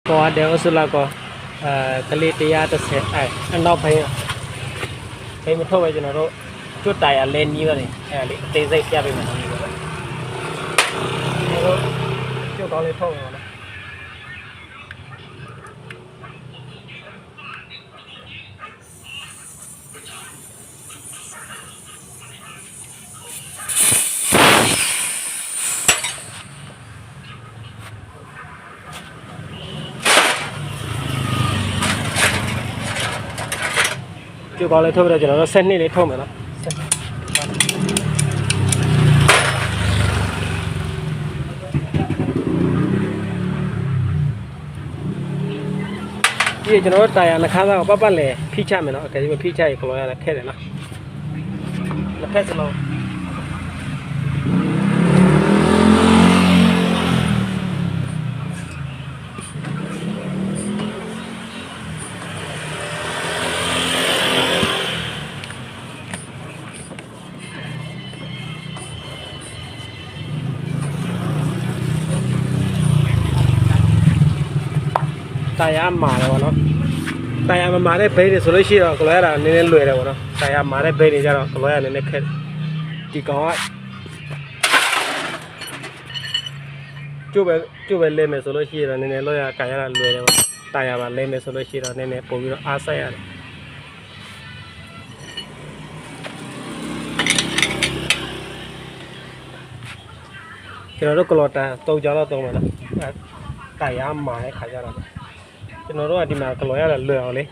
có đều sự là có cái lì tia tôi sẽ anh nó phải mình thôi bây giờ nó chút tài lên như này lì tê dây kia bên mình chưa có lên thôi rồi chưa có lên thôi bây giờ nó sen đi lên thôi mà nó bây giờ nó tài là khá là bắt lẻ phi chạm này nó cái gì mà phi chạy của nó là khét này nó khét rồi tài am mà rồi nó tài am mà đấy bây giờ số lượng xí rồi có lẽ là nên lười rồi nó tài am mà đấy bây giờ rồi có lẽ là nên khét chỉ có chú về lên mấy số lượng xí rồi nên lười cái là lười rồi tài am mà lên mấy số lượng xí rồi nên bố nó áp sai rồi cái nó có lọt à tôi cho nó tôi mà nó tài am mà đấy khai ra rồi cho nó rồi thì mà cái lối là lừa lấy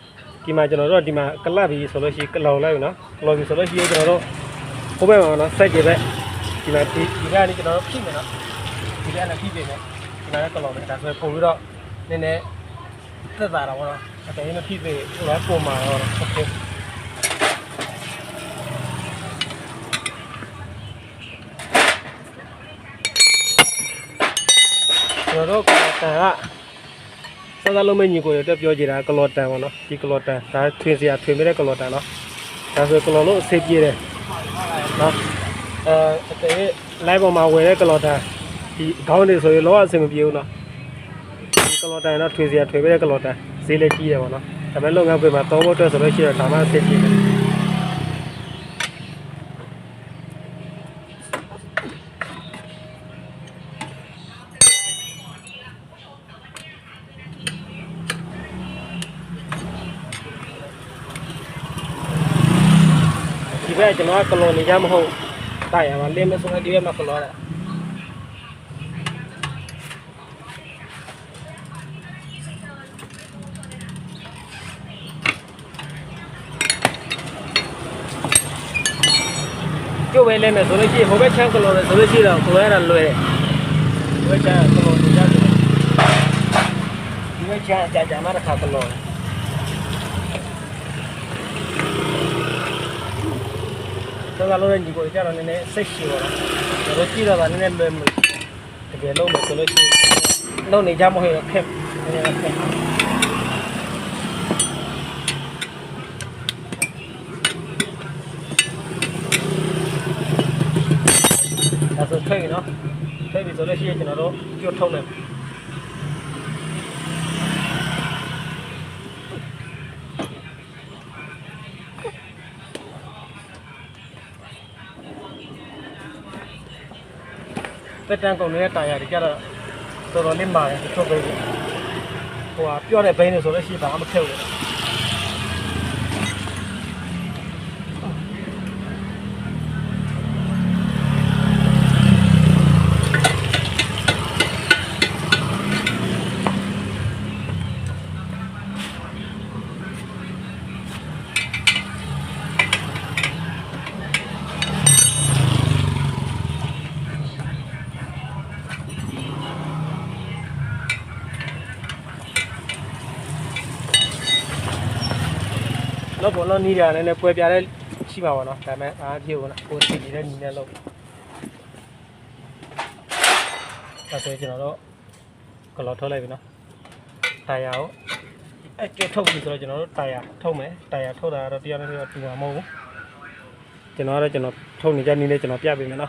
thì mà cho nó rồi thì mà cái lá bị số lượng xí cái lầu lại nó lầu bị số lượng xí cho nó rồi không biết mà nó sai gì vậy thì mà thì ra đi cho nó phí này nó thì ra là phí về này thì mà cái lầu này đặt rồi phù đó nên này rất là đâu đó cái nó phí về nó phù mà rồi ok rồi đó cái là sao ra lúc mình nhìn coi được bao nhiêu là cái lót này mà nó chỉ cái lót này ta thuyền gì à thuyền mấy cái lót này nó ta rồi cái lót nó xếp gì đấy nó cái lái vào màu quay cái lót này thì cao này rồi lót xem nhiều nó cái lót này nó thuyền gì à thuyền mấy cái lót này xếp lên chi đấy mà nó tại mấy lúc ngang về mà tàu motor rồi nó chỉ là thảm xếp gì bây giờ nó còn này ra mà không tại mà lên xuống cái điểm mà còn này chú về lên mà số chi không biết chăng còn này số chi đâu còn là lười với cha còn này ra với cha mà khá còn tôi là lúc gì cũng cho nó nên sexy rồi, rồi chỉ là nên lên mình cái lâu mà tôi chỉ lâu này ra một hồi kẹp, nên là kẹp. À rồi thấy nó, thấy vì tôi chỉ cho nó đó chuột thông này. cái trang còn nữa tài thì cái là tôi nói lên bài cho về củaပြောnày bên này số đấy chỉ bảo một theo được nó bốn nó ní ra này quay bia đấy chỉ bảo nó cái mẹ nhiều nó quay thì đấy ní này lâu ta sẽ cho nó đó còn lọt thôi này với nó tài áo cái thông thì rồi cho nó tài thông mấy tài thông là đầu tiên nó từ màu cho nó đây cho nó thông thì ra ní đây cho nó bia về nó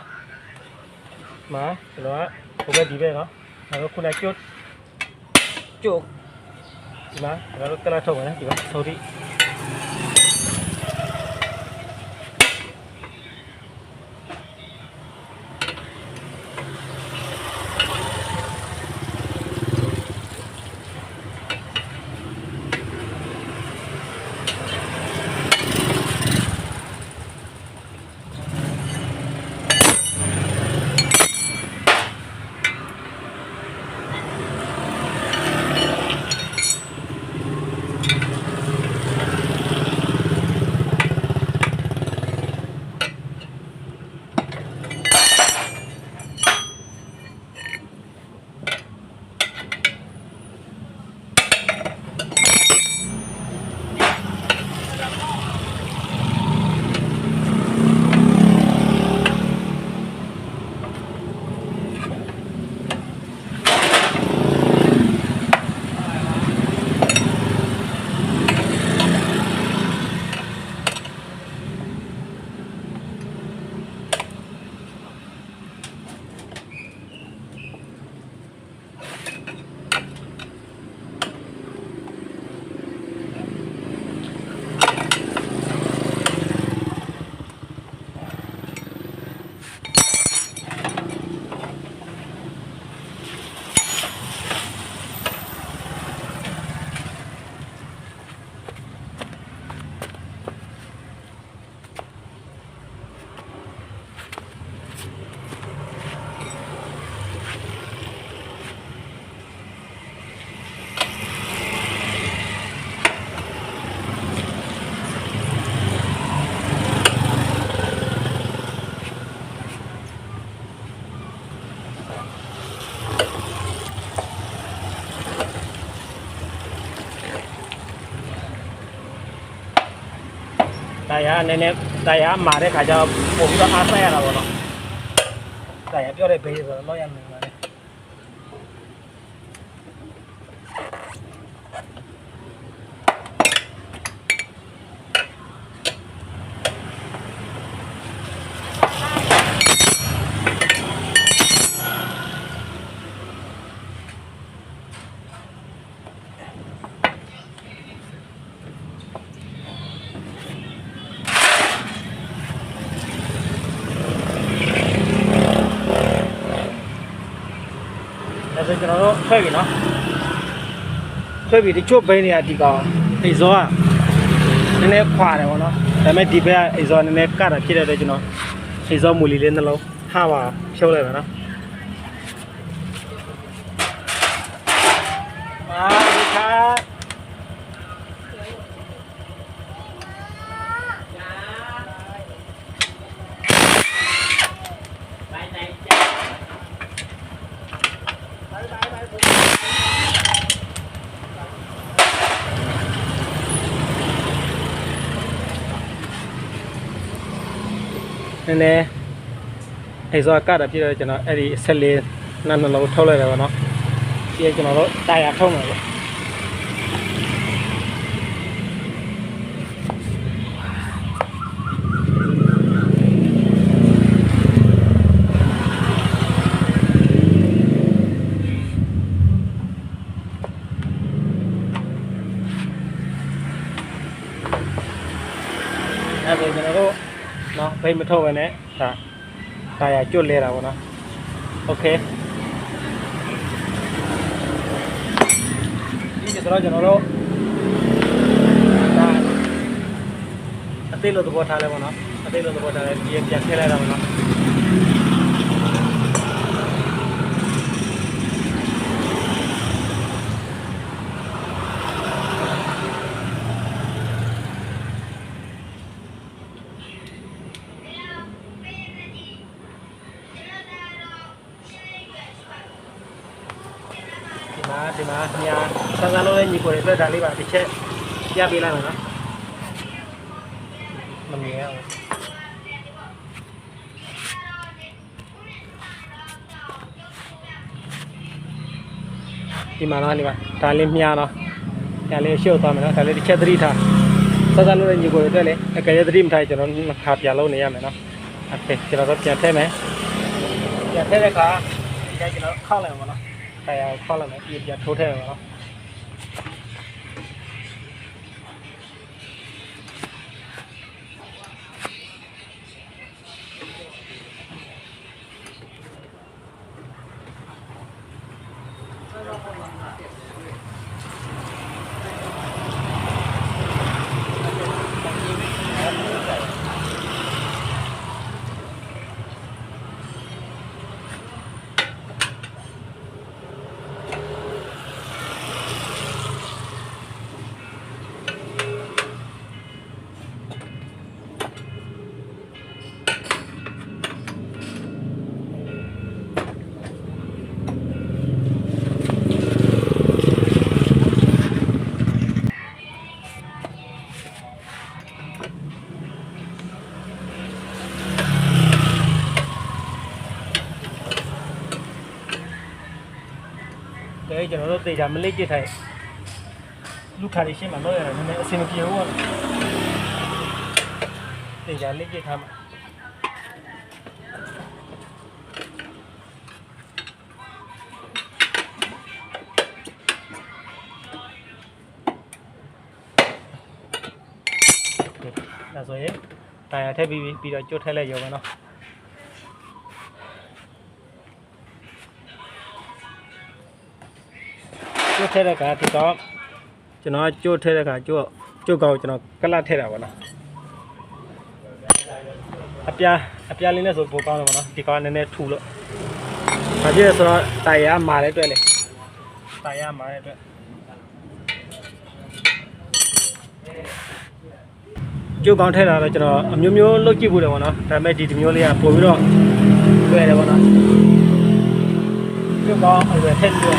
mà cho nó không biết gì về nó khu này chốt ဒီမှာကျွန်တော်တို့ကလပ်ထုတ်မယ်နော်ဒီမှာထုတ်ပြီးတရားနည်းနည်းတရားမာတဲ့ခါကျတော့ပို့ပြီးတော့အားဆက်ရတာပေါ့နော်တရားပြောတဲ့ဘေးဆိုတော့လောက်ရမယ်ပါလေဆိုကျွန်တော်တို့ဆွဲပြီနော်ဆွဲပြီတချို့ဘိန်းတွေကဒီကောင်အိဇောကနည်းနည်းခွာတယ်ပေါ့နော်ဒါပေမဲ့ဒီဘက်ကအိဇောနည်းနည်းကတာဖြစ်တဲ့အတွက်ကျွန်တော်အိဇောမူလီလေးနှလုံးထားပါဖြုတ်လိုက်ပါနော်ပါဒီခါနည်းနည်းအိဇောကတာဖြစ်တော့ကျွန်တော်အဲ့ဒီဆက်လေးနှလုံးထုတ်လိုက်တယ်ပေါ့နော်ပြီးကျွန်တော်တို့တာယာထုတ်မယ်ပေါ့အဲ့ဒါကျွန်တော်တို့နော်ဘိတ်မထုတ်ဘဲနဲ့ဒါတာယာကျွတ်လဲတာပေါ့နော်โอเคဒီကျတော့ကျွန်တော်တို့ဒါအသေးလို့သဘောထားလဲပေါ့နော်အသေးလို့သဘောထားလဲပြန်ထည့်လိုက်တာပေါ့နော်ဒီမှာညာစမ်းစမ်းလို့လည်းညီကိုတွေအတွက်ဒါလေးပါတစ်ချက်ပြပေးလိုက်မယ်နော်မမြင်ရဘူးဒီမှာနော်ဒီမှာဒါလေးမြားနော်ညာလေးရှုပ်သွားမယ်နော်ဒါလေးတစ်ချက်သတိထားစမ်းစမ်းလို့လည်းညီကိုတွေအတွက်လည်းအကယ်၍သတိမထားကျွန်တော်ခါပြလုံးနေရမယ်နော်โอเคကျွန်တော်တို့ပြန်ထည့်မယ်ပြန်ထည့်တဲ့အခါဒီကကျွန်တော်ခောက်လိုက်ပါနော်တရားခောက်လိုက်မယ်ပြီးပြန်ထိုးထည့်ပါနော် သေးချာမလေးကြည့်ထိုင်လူခါလေးရှင်းမှာတော့ရတယ်နည်းနည်းအစင်မပြေဘူးသေးချာလေးကြည့်ထားမှာဒါဆိုရင်တိုင်ရထည့်ပြီးတော့ကျွတ်ထည့်လိုက်ရောပါနော်ကျွတ်ထည့်တဲ့ကဒီတော့ကျွန်တော်ကျွတ်ထည့်တဲ့ကကျွတ်ကောင်ကျွန်တော်ကလတ်ထည့်တာပါနော်အပြားလေးနဲ့ဆိုပိုကောင်းတယ်ပါနော်ဒီကောင်နည်းနည်းထူလို့ဘာဖြစ်လဲဆိုတော့တိုင်ရမာတဲ့အတွက်လေတိုင်ရမာတဲ့အတွက်ကျုပ်ကောင်းထဲတာတော့ကျွန်တော်အမျိုးမျိုးလုပ်ကြည့်ဖို့တယ်ပေါ့နော်ဒါပေမဲ့ဒီမျိုးလေးကပို့ပြီးတော့လွယ်တယ်ပေါ့နော်ကျုပ်ကောင်းအလွယ်ထည့်ပြီးတော့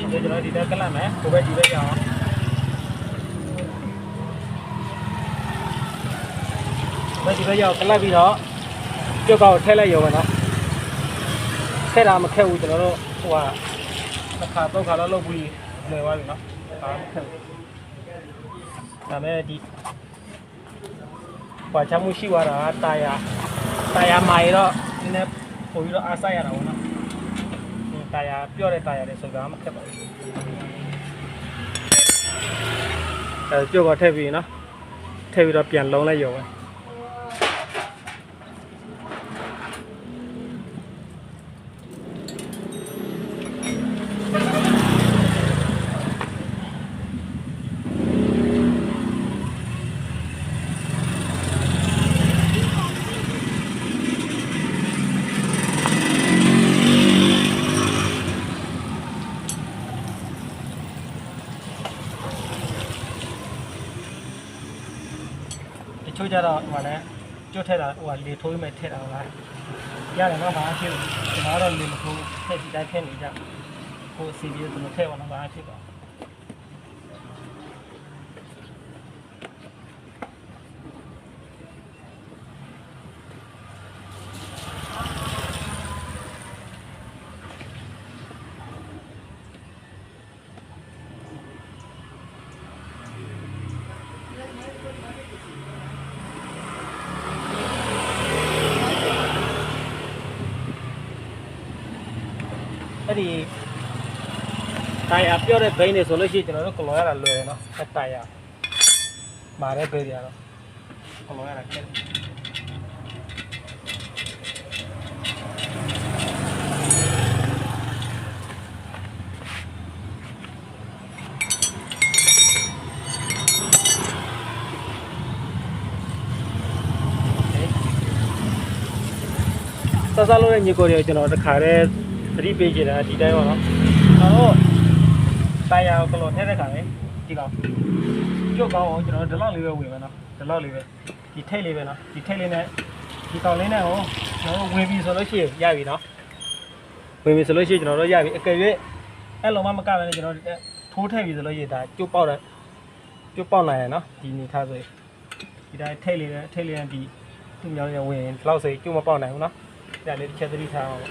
ကျွန်တော်ဒီတက်ကလတ်မယ်ကိုပဲဒီပဲရအောင်ဒီပဲရအောင်ကလတ်ပြီးတော့ကျုပ်ကောင်းထည့်လိုက်ရောပေါ့နော်ထည့်တာမခက်ဘူးကျွန်တော်တို့ဟိုကတစ်ခါတော့ခါတော့လုပ်ပြီးလွယ်သွားပြီနော်ဒါမခက်ဘူးဒါမဲ့ဒီဘာချမှုရှိသွားတာတာယာမိုင်တော့နည်းနည်းပို့ပြီးတော့အားဆိုင်ရတာပေါ့နော်တာယာပြော့တဲ့တာယာလေးဆိုတာမခက်ပါဘူးကြိုးကထည့်ပြီးနော်ထည့်ပြီးတော့ပြန်လုံးလိုက်ရောပဲချိုးကြတော့ဟိုလည်းကျွတ်ထက်တာဟိုကလေထိုးပြီးမှထည့်တာဟုတ်လားရတယ်နော်ဘာအဖြစ်ကျွန်တော်တော့လေမထိုးထည့်ဒီတိုင်းထည့်နေကြဟိုစီပြီးတော့ကျွန်တော်ထည့်ပါတော့ဘာအဖြစ်ပါအဲ့ဒီတိုင်ရပြော့တဲ့ဘိန်းတွေဆိုလို့ရှိရင်ကျွန်တော်တို့ကလောရတာလွယ်တယ်နော်အဲ့တိုင်ရမာတဲ့ဘိန်းတွေကတော့ကလောရတာခက်တယ်စားလို့တဲ့ညီကိုတွေကျွန်တော်တခါတည်းသတိပေးကြတာဒီတိုင်းပါနော်တော့တိုင်ရကလောထည့်တဲ့ခါလေဒီကောင်ကျုပ်ကောင်းအောင်ကျွန်တော်ဒီလောက်လေးပဲဝင်မယ်နော်ဒီလောက်လေးပဲဒီထိတ်လေးပဲနော်ဒီထိတ်လေးနဲ့ဒီကောင်လေးနဲ့ဟိုကျွန်တော်ဝင်ပြီဆိုလို့ရှိရင်ရပြီနော်ဝင်ပြီဆိုလို့ရှိရင်ကျွန်တော်တို့ရပြီအကယ်၍အဲ့လုံးမမကပဲနဲ့ကျွန်တော်ထိုးထည့်ပြီဆိုလို့ရှိရင်ဒါကျုပ်ပေါက်နိုင်ရနော်ဒီနေထားဆိုဒီတိုင်းထိတ်လေးနဲ့ဒီသူ့မြောင်းရဝင်လောက်ဆိုကျုပ်မပေါက်နိုင်ဘူးနော်ဒါလေးတစ်ချက်သတိထားအောင်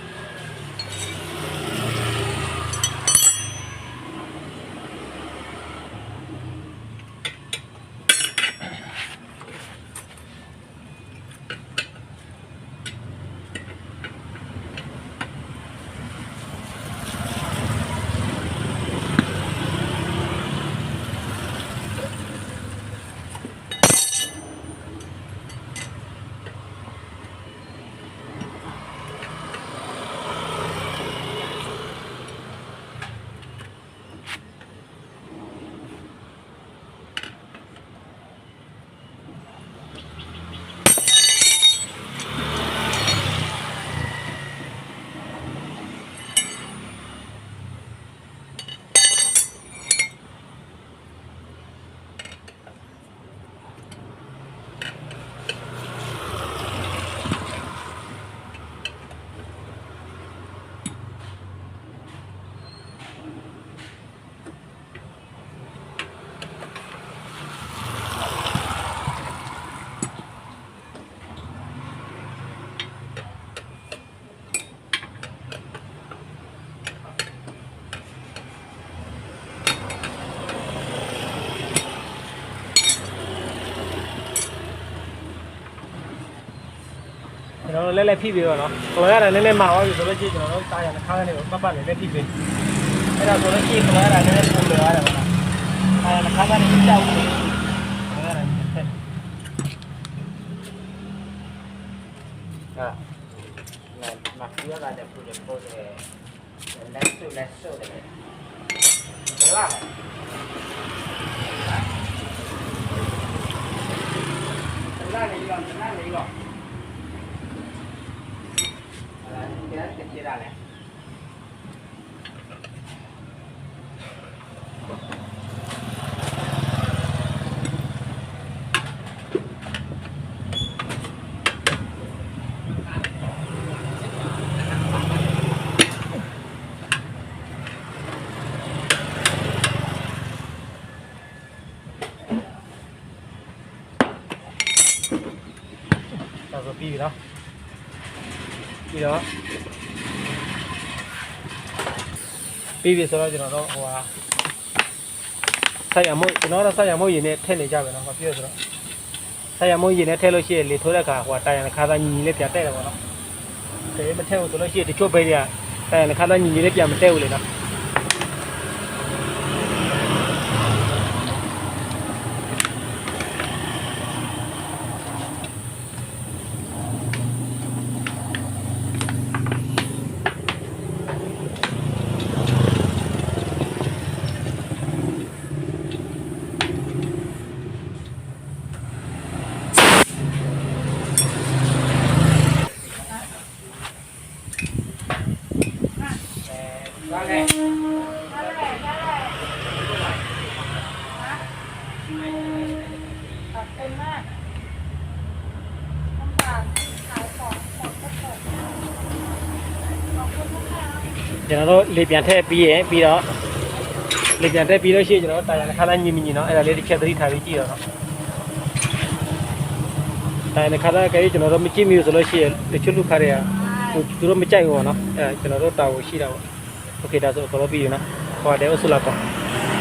လဲဖိပြီးတော့နော်ကလောရတယ်နည်းနည်းမှာသွားပြီဆိုလို့ရှိရင်ကျွန်တော်တို့တာရနှခါကနေပတ်ပတ်လေးလဲဖိပြီးအဲ့ဒါဆိုလို့ရှိရင်ကလောရတာနည်းနည်းပုံလွယ်ရတယ်ပေါ့နော်တာရနှခါကနေကြောက်ပြီးကလောရတာဆက် mặc giữa là đẹp cô để lấy số để đó là này rồi cái chia ra này rồi pi đó pi về sau đó cho nó hòa xay mỗi nó là xay mỗi gì này thêm để cho về nó có phía rồi xay mỗi gì này thêm lối xia để thôi là cả hòa tay là khá là nhìn lên phía tây là nó thế mình theo lối xia để chốt bây giờ tay là khá là nhìn lên phía mình theo lên đó này ကျွန်တော်တို့လေပြန်ထည့်ပြီးရင်ပြီးတော့လေပြန်ထည့်ပြီးလို့ရှိရင်ကျွန်တော်တို့တာယာခါတိုင်းညီမညီနော်အဲ့ဒါလေးတစ်ချက်သတိထားပြီးကြည့်တော့နော်တာယာခါတိုင်းကလေးကျွန်တော်တို့မကြည့်မိဘူးဆိုလို့ရှိရင်တချို့လူခါတွေကသူတို့မကြိုက်ဘူးပေါ့နော်အဲ့ကျွန်တော်တို့တာကိုရှိတာပေါ့โอเคဒါဆိုတော့ပြီးပြီနော်ဟောတယ်အဆူလာပေါ့